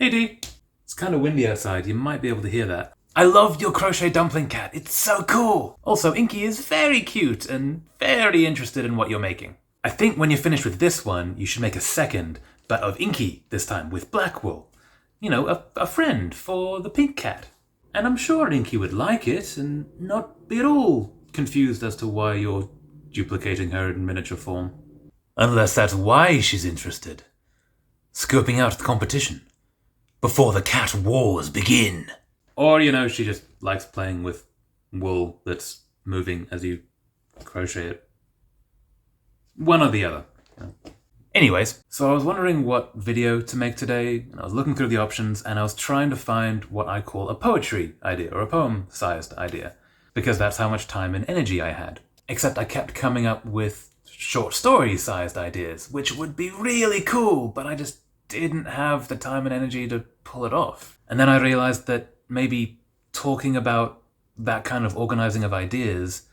Hey Dee. It's kind of windy outside, you might be able to hear that. I love your crochet dumpling cat, it's so cool! Also, Inky is very cute and very interested in what you're making. I think when you're finished with this one, you should make a second, but of Inky this time, with black wool. You know, a friend for the pink cat. And I'm sure Inky would like it and not be at all confused as to why you're duplicating her in miniature form. Unless that's why she's interested. Scoping out the competition. Before the cat wars begin. Or, you know, she just likes playing with wool that's moving as you crochet it. One or the other. Anyways, so I was wondering what video to make today, and I was looking through the options, and I was trying to find what I call a poetry idea, or a poem-sized idea, because that's how much time and energy I had. Except I kept coming up with short story-sized ideas, which would be really cool, but I just didn't have the time and energy to pull it off. And then I realized that maybe talking about that kind of organizing of ideas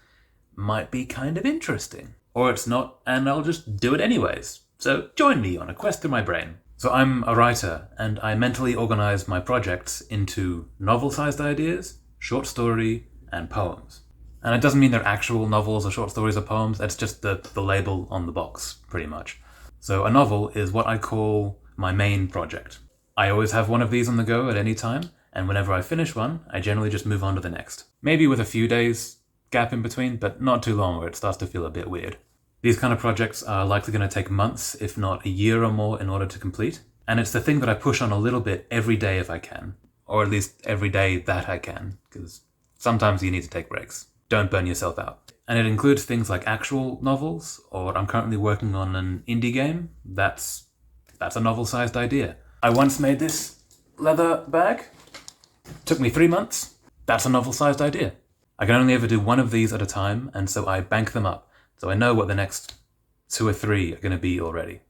might be kind of interesting. Or it's not, and I'll just do it anyways. So join me on a quest through my brain. So I'm a writer, and I mentally organize my projects into novel-sized ideas, short story, and poems. And it doesn't mean they're actual novels or short stories or poems, that's just the label on the box, pretty much. So a novel is what I call my main project. I always have one of these on the go at any time, and whenever I finish one, I generally just move on to the next. Maybe with a few days gap in between, but not too long where it starts to feel a bit weird. These kind of projects are likely going to take months, if not a year or more, in order to complete. And it's the thing that I push on a little bit every day if I can. Or at least every day that I can, because sometimes you need to take breaks. Don't burn yourself out. And it includes things like actual novels, or I'm currently working on an indie game. That's a novel-sized idea. I once made this leather bag. Took me 3 months. That's a novel-sized idea. I can only ever do one of these at a time, and so I bank them up. So I know what the next 2 or 3 are going to be already.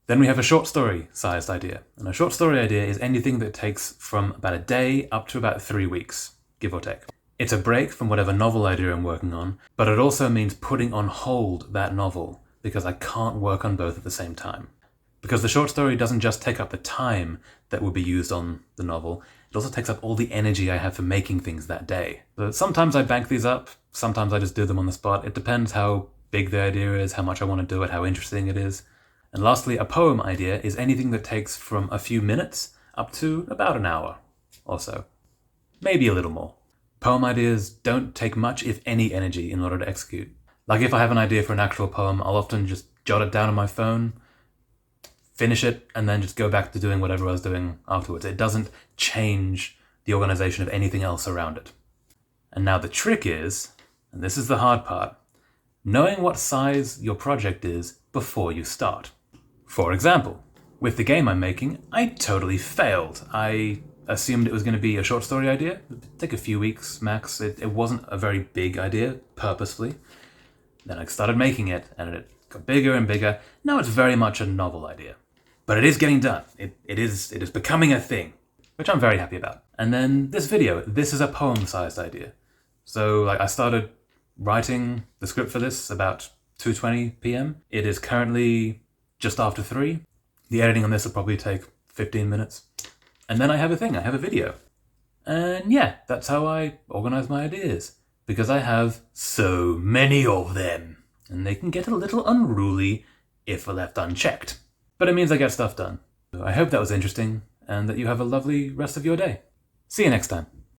Then we have a short story-sized idea. And a short story idea is anything that takes from about a day up to about 3 weeks, give or take. It's a break from whatever novel idea I'm working on, but it also means putting on hold that novel, because I can't work on both at the same time. Because the short story doesn't just take up the time that would be used on the novel, it also takes up all the energy I have for making things that day. So sometimes I bank these up, sometimes I just do them on the spot. It depends how big the idea is, how much I want to do it, how interesting it is. And lastly, a poem idea is anything that takes from a few minutes up to about an hour or so. Maybe a little more. Poem ideas don't take much, if any, energy in order to execute. Like if I have an idea for an actual poem, I'll often just jot it down on my phone, finish it, and then just go back to doing whatever I was doing afterwards. It doesn't change the organization of anything else around it. And now the trick is, and this is the hard part, knowing what size your project is before you start. For example, with the game I'm making, I totally failed. I assumed it was going to be a short story idea. It'd take a few weeks max. It wasn't a very big idea, purposefully. Then I started making it, and it got bigger and bigger. Now it's very much a novel idea. But it is getting done. It is becoming a thing, which I'm very happy about. And then this video, this is a poem-sized idea. So I started writing the script for this about 2:20 p.m. It is currently just after 3. The editing on this will probably take 15 minutes. And then I have a thing, I have a video. And yeah, that's how I organize my ideas. Because I have so many of them. And they can get a little unruly if left unchecked. But it means I get stuff done. So I hope that was interesting, and that you have a lovely rest of your day. See you next time.